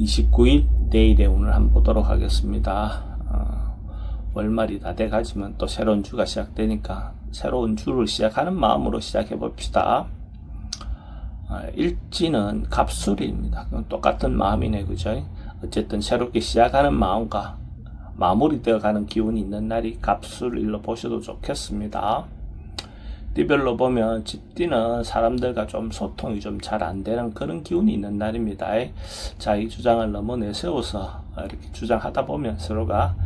29일 내일의 운을 한번 보도록 하겠습니다. 월말이 다 돼가지만 또 새로운 주가 시작되니까 새로운 주를 시작하는 마음으로 시작해 봅시다. 일지는 갑술입니다. 똑같은 마음이네, 그죠? 어쨌든 새롭게 시작하는 마음과 마무리되어 가는 기운이 있는 날이 갑술일로 보셔도 좋겠습니다. 띠별로 보면 집띠는 사람들과 좀 소통이 좀 잘 안 되는 그런 기운이 있는 날입니다. 자기 주장을 너무 내세워서 이렇게 주장하다 보면 서로가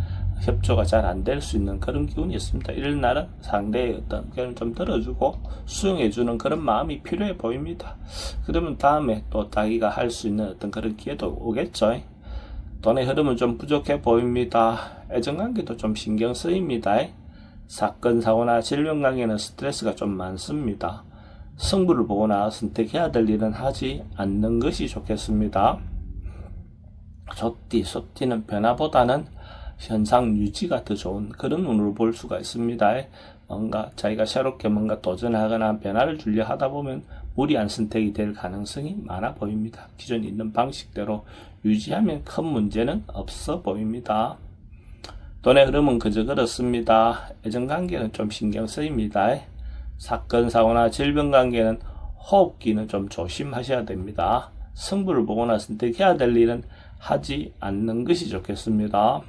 협조가 잘 안 될 수 있는 그런 기운이 있습니다. 이런 날은 상대의 어떤 의견을 좀 들어주고 수용해주는 그런 마음이 필요해 보입니다. 그러면 다음에 또 자기가 할 수 있는 어떤 그런 기회도 오겠죠. 돈의 흐름은 좀 부족해 보입니다. 애정관계도 좀 신경 쓰입니다. 사건, 사고나 질병 관계는 스트레스가 좀 많습니다. 승부를 보거나 선택해야 될 일은 하지 않는 것이 좋겠습니다. 조띠, 소띠는 변화보다는 현상 유지가 더 좋은 그런 운으로 볼 수가 있습니다. 뭔가 자기가 새롭게 뭔가 도전하거나 변화를 주려 하다 보면 무리한 선택이 될 가능성이 많아 보입니다. 기존에 있는 방식대로 유지하면 큰 문제는 없어 보입니다. 돈의 흐름은 그저 그렇습니다. 애정관계는 좀 신경 쓰입니다. 사건, 사고나 질병 관계는 호흡기는 좀 조심하셔야 됩니다. 승부를 보거나 선택해야 될 일은 하지 않는 것이 좋겠습니다.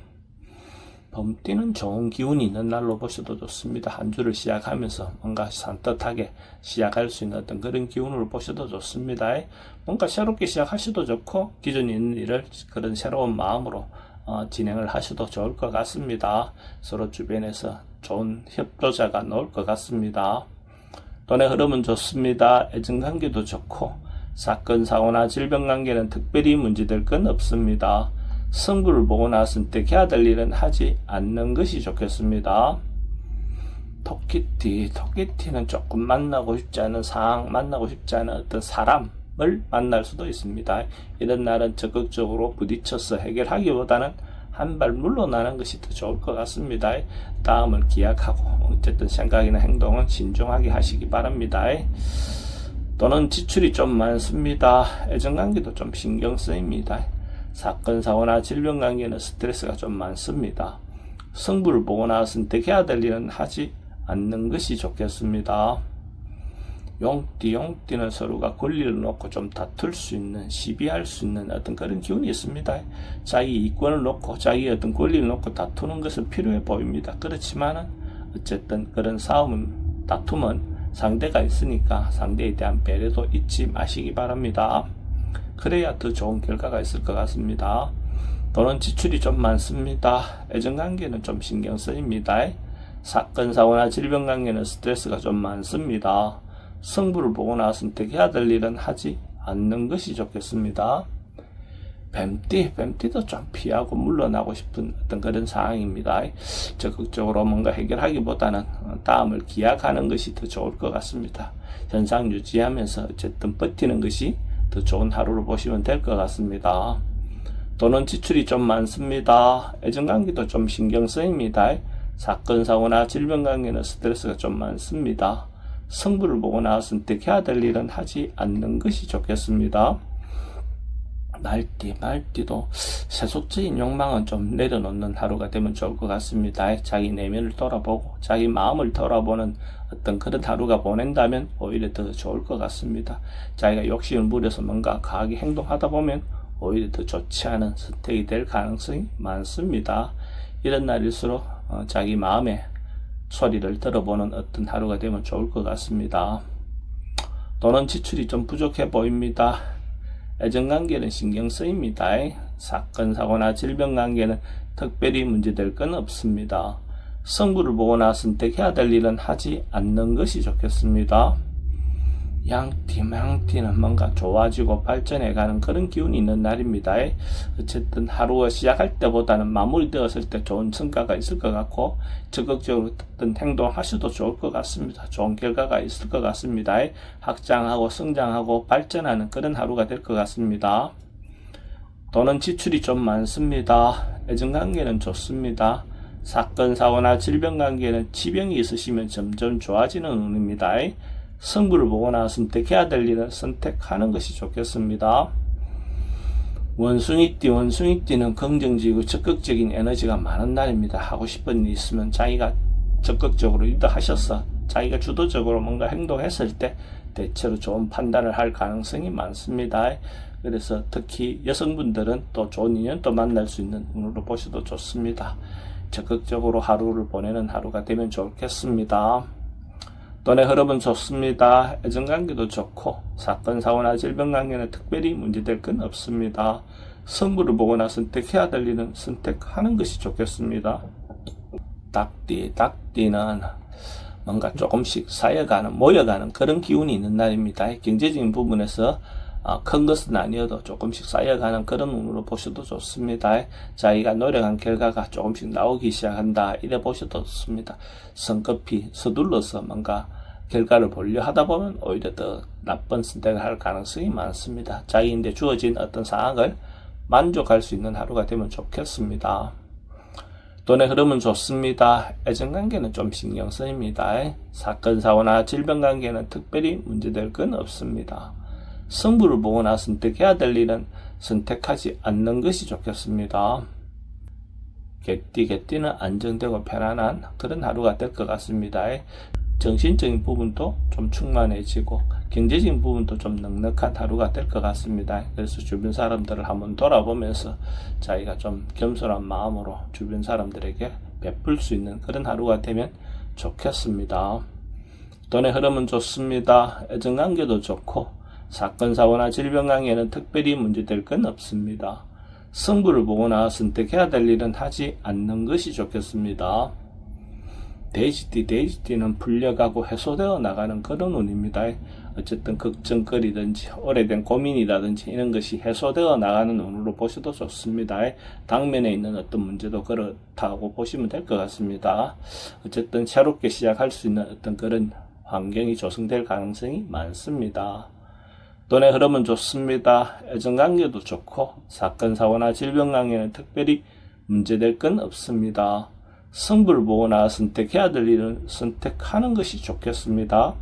범띠는 좋은 기운이 있는 날로 보셔도 좋습니다. 한 주를 시작하면서 뭔가 산뜻하게 시작할 수 있는 어떤 그런 기운으로 보셔도 좋습니다. 뭔가 새롭게 시작하셔도 좋고 기존에 있는 일을 그런 새로운 마음으로 진행을 하셔도 좋을 것 같습니다. 서로 주변에서 좋은 협조자가 나올 것 같습니다. 돈의 흐름은 좋습니다. 애정관계도 좋고 사건, 사고나 질병 관계는 특별히 문제될 건 없습니다. 승부를 보거나 선택해야 될 일은 하지 않는 것이 좋겠습니다. 토끼띠는 조금 만나고 싶지 않은 상황, 만나고 싶지 않은 어떤 사람을 만날 수도 있습니다. 이런 날은 적극적으로 부딪혀서 해결하기보다는 한 발 물러나는 것이 더 좋을 것 같습니다. 다음을 기약하고 어쨌든 생각이나 행동은 신중하게 하시기 바랍니다. 또는 지출이 좀 많습니다. 애정관계도 좀 신경 쓰입니다. 사건, 사고나 질병 관계는 스트레스가 좀 많습니다. 승부를 보거나 선택해야 될 일은 하지 않는 것이 좋겠습니다. 용띠는 서로가 권리를 놓고 좀 다툴 수 있는, 시비할 수 있는 어떤 그런 기운이 있습니다. 자기 이권을 놓고, 자기 어떤 권리를 놓고 다투는 것은 필요해 보입니다. 그렇지만은, 어쨌든 그런 싸움은, 다툼은 상대가 있으니까 상대에 대한 배려도 잊지 마시기 바랍니다. 그래야 더 좋은 결과가 있을 것 같습니다. 돈은 지출이 좀 많습니다. 애정관계는 좀 신경 쓰입니다. 사건, 사고나 질병 관계는 스트레스가 좀 많습니다. 승부를 보거나 선택해야 될 일은 하지 않는 것이 좋겠습니다. 뱀띠도 좀 피하고 물러나고 싶은 어떤 그런 상황입니다. 적극적으로 뭔가 해결하기보다는 다음을 기약하는 것이 더 좋을 것 같습니다. 현상 유지하면서 어쨌든 버티는 것이 더 좋은 하루를 보시면 될 것 같습니다. 돈은 지출이 좀 많습니다. 애정관계도 좀 신경 쓰입니다. 사건, 사고나 질병 관계는 스트레스가 좀 많습니다. 승부를 보거나 선택해야 될 일은 하지 않는 것이 좋겠습니다. 말띠도 세속적인 욕망은 좀 내려놓는 하루가 되면 좋을 것 같습니다. 자기 내면을 돌아보고 자기 마음을 돌아보는 어떤 그런 하루가 보낸다면 오히려 더 좋을 것 같습니다. 자기가 욕심을 부려서 뭔가 과하게 행동하다 보면 오히려 더 좋지 않은 선택이 될 가능성이 많습니다. 이런 날일수록 자기 마음의 소리를 들어보는 어떤 하루가 되면 좋을 것 같습니다. 돈은 지출이 좀 부족해 보입니다. 애정관계는 신경 쓰입니다. 사건, 사고나 질병 관계는 특별히 문제될 건 없습니다. 승부를 보거나 선택해야 될 일은 하지 않는 것이 좋겠습니다. 양띠는 뭔가 좋아지고 발전해가는 그런 기운이 있는 날입니다. 어쨌든 하루가 시작할 때보다는 마무리되었을 때 좋은 성과가 있을 것 같고 적극적으로 어떤 행동하셔도 좋을 것 같습니다. 좋은 결과가 있을 것 같습니다. 확장하고 성장하고 발전하는 그런 하루가 될 것 같습니다. 돈은 지출이 좀 많습니다. 애정관계는 좋습니다. 사건, 사고나 질병 관계는 지병이 있으시면 점점 좋아지는 운입니다. 승부를 보거나 선택해야 될 일은 선택하는 것이 좋겠습니다. 원숭이띠는 긍정적이고 적극적인 에너지가 많은 날입니다. 하고 싶은 일 있으면 자기가 적극적으로 리드하셔서 자기가 주도적으로 뭔가 행동했을 때 대체로 좋은 판단을 할 가능성이 많습니다. 그래서 특히 여성분들은 또 좋은 인연도 만날 수 있는 운으로 보셔도 좋습니다. 적극적으로 하루를 보내는 하루가 되면 좋겠습니다. 돈의 흐름은 좋습니다. 애정관계도 좋고 사건, 사고나 질병 관계는 특별히 문제될 건 없습니다. 승부를 보거나 선택해야 될 일은 선택하는 것이 좋겠습니다. 닭띠는 뭔가 조금씩 쌓여가는, 모여가는 그런 기운이 있는 날입니다. 경제적인 부분에서 큰 것은 아니어도 조금씩 쌓여가는 그런 운으로 보셔도 좋습니다. 자기가 노력한 결과가 조금씩 나오기 시작한다, 이래 보셔도 좋습니다. 성급히 서둘러서 뭔가 결과를 보려 하다 보면 오히려 더 나쁜 선택을 할 가능성이 많습니다. 자기인데 주어진 어떤 상황을 만족할 수 있는 하루가 되면 좋겠습니다. 돈의 흐름은 좋습니다. 애정관계는 좀 신경 쓰입니다. 사건, 사고나 질병 관계는 특별히 문제될 건 없습니다. 승부를 보거나 선택해야 될 일은 선택하지 않는 것이 좋겠습니다. 개띠는 안정되고 편안한 그런 하루가 될 것 같습니다. 정신적인 부분도 좀 충만해지고 경제적인 부분도 좀 넉넉한 하루가 될 것 같습니다. 그래서 주변 사람들을 한번 돌아보면서 자기가 좀 겸손한 마음으로 주변 사람들에게 베풀 수 있는 그런 하루가 되면 좋겠습니다. 돈의 흐름은 좋습니다. 애정관계도 좋고 사건, 사고나 질병 관계는 특별히 문제될 건 없습니다. 승부를 보거나 선택해야 될 일은 하지 않는 것이 좋겠습니다. 돼지띠는 풀려가고 해소되어 나가는 그런 운입니다. 어쨌든 걱정거리든지 오래된 고민이라든지 이런 것이 해소되어 나가는 운으로 보셔도 좋습니다. 당면에 있는 어떤 문제도 그렇다고 보시면 될 것 같습니다. 어쨌든 새롭게 시작할 수 있는 어떤 그런 환경이 조성될 가능성이 많습니다. 돈의 흐름은 좋습니다. 애정관계도 좋고 사건, 사고나 질병 관계는 특별히 문제될 건 없습니다. 승부를 보거나 선택해야 될 일은 선택하는 것이 좋겠습니다.